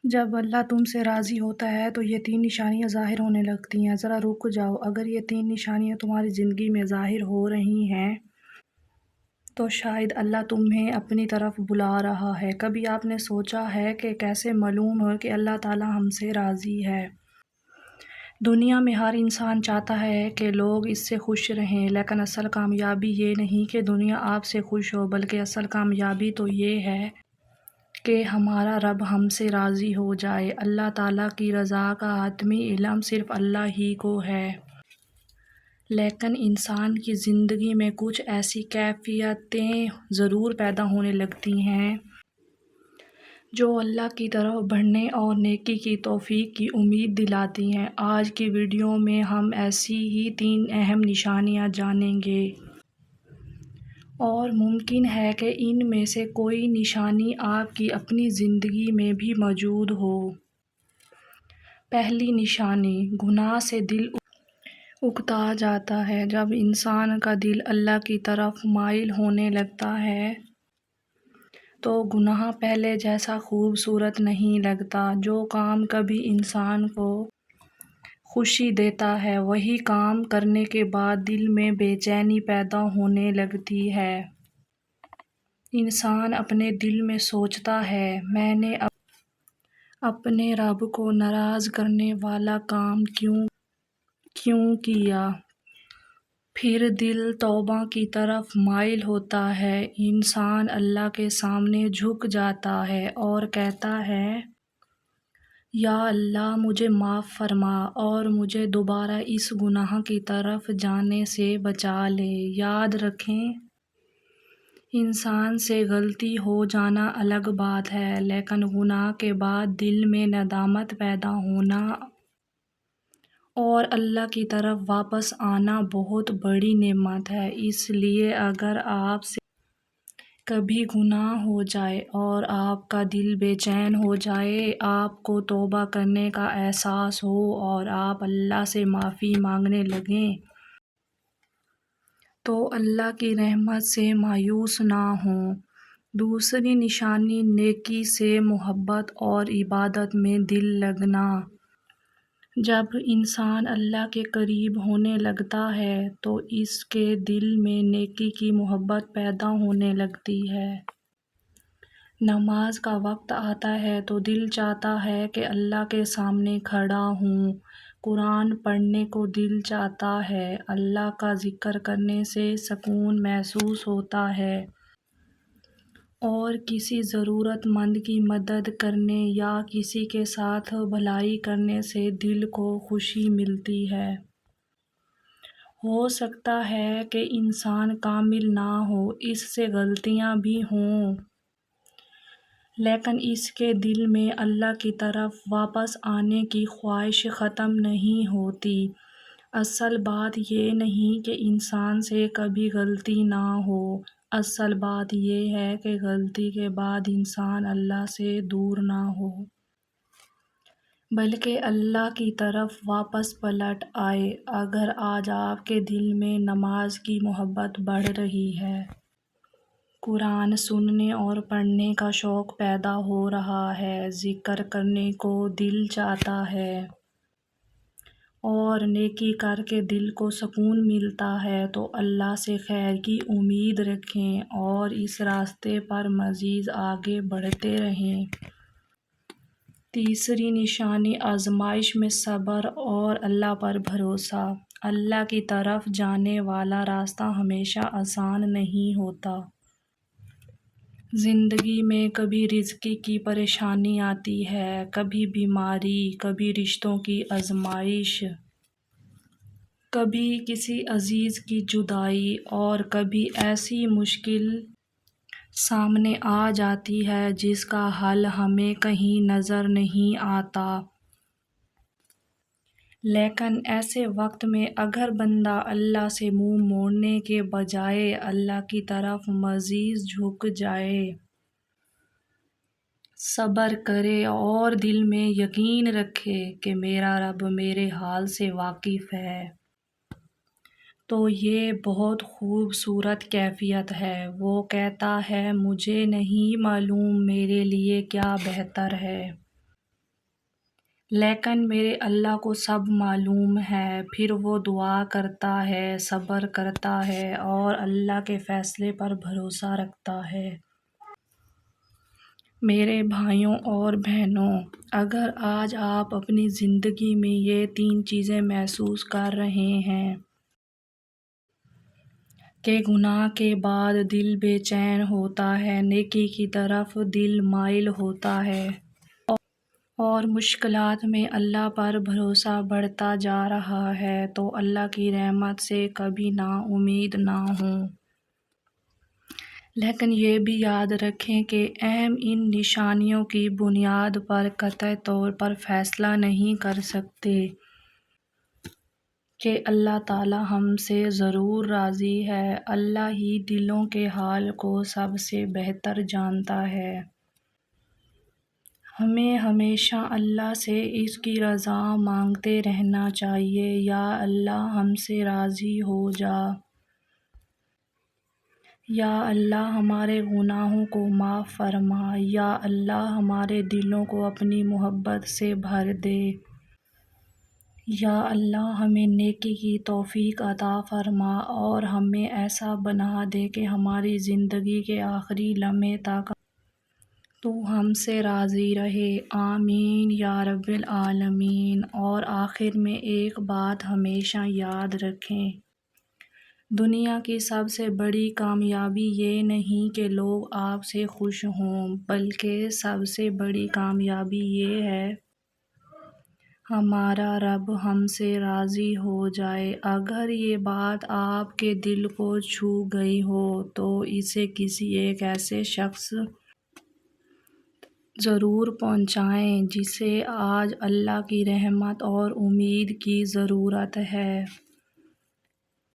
جب اللہ تم سے راضی ہوتا ہے تو یہ تین نشانیاں ظاہر ہونے لگتی ہیں۔ ذرا رک جاؤ، اگر یہ تین نشانیاں تمہاری زندگی میں ظاہر ہو رہی ہیں تو شاید اللہ تمہیں اپنی طرف بلا رہا ہے۔ کبھی آپ نے سوچا ہے کہ کیسے معلوم ہو کہ اللہ تعالیٰ ہم سے راضی ہے؟ دنیا میں ہر انسان چاہتا ہے کہ لوگ اس سے خوش رہیں، لیکن اصل کامیابی یہ نہیں کہ دنیا آپ سے خوش ہو، بلکہ اصل کامیابی تو یہ ہے کہ ہمارا رب ہم سے راضی ہو جائے۔ اللہ تعالیٰ کی رضا کا حتمی علم صرف اللہ ہی کو ہے، لیکن انسان کی زندگی میں کچھ ایسی کیفیتیں ضرور پیدا ہونے لگتی ہیں جو اللہ کی طرف بڑھنے اور نیکی کی توفیق کی امید دلاتی ہیں۔ آج کی ویڈیو میں ہم ایسی ہی تین اہم نشانیاں جانیں گے، اور ممکن ہے کہ ان میں سے کوئی نشانی آپ کی اپنی زندگی میں بھی موجود ہو۔ پہلی نشانی، گناہ سے دل اکتا جاتا ہے۔ جب انسان کا دل اللہ کی طرف مائل ہونے لگتا ہے تو گناہ پہلے جیسا خوبصورت نہیں لگتا۔ جو کام کبھی انسان کو خوشی دیتا ہے، وہی کام کرنے کے بعد دل میں بے چینی پیدا ہونے لگتی ہے۔ انسان اپنے دل میں سوچتا ہے، میں نے اپنے رب کو ناراض کرنے والا کام کیوں کیا؟ پھر دل توبہ کی طرف مائل ہوتا ہے۔ انسان اللہ کے سامنے جھک جاتا ہے اور کہتا ہے، یا اللہ، مجھے معاف فرما اور مجھے دوبارہ اس گناہ کی طرف جانے سے بچا لے۔ یاد رکھیں، انسان سے غلطی ہو جانا الگ بات ہے، لیکن گناہ کے بعد دل میں ندامت پیدا ہونا اور اللہ کی طرف واپس آنا بہت بڑی نعمت ہے۔ اس لیے اگر آپ سے کبھی گناہ ہو جائے اور آپ کا دل بے چین ہو جائے، آپ کو توبہ کرنے کا احساس ہو اور آپ اللہ سے معافی مانگنے لگیں، تو اللہ کی رحمت سے مایوس نہ ہوں۔ دوسری نشانی، نیکی سے محبت اور عبادت میں دل لگنا۔ جب انسان اللہ کے قریب ہونے لگتا ہے تو اس کے دل میں نیکی کی محبت پیدا ہونے لگتی ہے۔ نماز کا وقت آتا ہے تو دل چاہتا ہے کہ اللہ کے سامنے کھڑا ہوں۔ قرآن پڑھنے کو دل چاہتا ہے۔ اللہ کا ذکر کرنے سے سکون محسوس ہوتا ہے، اور کسی ضرورت مند کی مدد کرنے یا کسی کے ساتھ بھلائی کرنے سے دل کو خوشی ملتی ہے۔ ہو سکتا ہے کہ انسان کامل نہ ہو، اس سے غلطیاں بھی ہوں، لیکن اس کے دل میں اللہ کی طرف واپس آنے کی خواہش ختم نہیں ہوتی۔ اصل بات یہ نہیں کہ انسان سے کبھی غلطی نہ ہو، اصل بات یہ ہے کہ غلطی کے بعد انسان اللہ سے دور نہ ہو، بلکہ اللہ کی طرف واپس پلٹ آئے۔ اگر آج آپ کے دل میں نماز کی محبت بڑھ رہی ہے، قرآن سننے اور پڑھنے کا شوق پیدا ہو رہا ہے، ذکر کرنے کو دل چاہتا ہے اور نیکی کر کے دل کو سکون ملتا ہے، تو اللہ سے خیر کی امید رکھیں اور اس راستے پر مزید آگے بڑھتے رہیں۔ تیسری نشانی، آزمائش میں صبر اور اللہ پر بھروسہ۔ اللہ کی طرف جانے والا راستہ ہمیشہ آسان نہیں ہوتا۔ زندگی میں کبھی رزق کی پریشانی آتی ہے، کبھی بیماری، کبھی رشتوں کی آزمائش، کبھی کسی عزیز کی جدائی، اور کبھی ایسی مشکل سامنے آ جاتی ہے جس کا حل ہمیں کہیں نظر نہیں آتا۔ لیکن ایسے وقت میں اگر بندہ اللہ سے منہ موڑنے کے بجائے اللہ کی طرف مزید جھک جائے، صبر کرے اور دل میں یقین رکھے کہ میرا رب میرے حال سے واقف ہے، تو یہ بہت خوبصورت کیفیت ہے۔ وہ کہتا ہے، مجھے نہیں معلوم میرے لیے کیا بہتر ہے، لیکن میرے اللہ کو سب معلوم ہے۔ پھر وہ دعا کرتا ہے، صبر کرتا ہے اور اللہ کے فیصلے پر بھروسہ رکھتا ہے۔ میرے بھائیوں اور بہنوں، اگر آج آپ اپنی زندگی میں یہ 3 چیزیں محسوس کر رہے ہیں کہ گناہ کے بعد دل بے چین ہوتا ہے، نیکی کی طرف دل مائل ہوتا ہے اور مشکلات میں اللہ پر بھروسہ بڑھتا جا رہا ہے، تو اللہ کی رحمت سے کبھی نا امید نہ ہوں۔ لیکن یہ بھی یاد رکھیں کہ ہم ان نشانیوں کی بنیاد پر قطعی طور پر فیصلہ نہیں کر سکتے کہ اللہ تعالیٰ ہم سے ضرور راضی ہے۔ اللہ ہی دلوں کے حال کو سب سے بہتر جانتا ہے۔ ہمیں ہمیشہ اللہ سے اس کی رضا مانگتے رہنا چاہیے، یا اللہ ہم سے راضی ہو جا، یا اللہ ہمارے گناہوں کو معاف فرما، یا اللہ ہمارے دلوں کو اپنی محبت سے بھر دے، یا اللہ ہمیں نیکی کی توفیق عطا فرما اور ہمیں ایسا بنا دے کہ ہماری زندگی کے آخری لمحے تک تو ہم سے راضی رہے۔ آمین یا رب العالمین۔ اور آخر میں ایک بات ہمیشہ یاد رکھیں، دنیا کی سب سے بڑی کامیابی یہ نہیں کہ لوگ آپ سے خوش ہوں، بلکہ سب سے بڑی کامیابی یہ ہے ہمارا رب ہم سے راضی ہو جائے۔ اگر یہ بات آپ کے دل کو چھو گئی ہو تو اسے کسی ایک ایسے شخص ضرور پہنچائیں جسے آج اللہ کی رحمت اور امید کی ضرورت ہے۔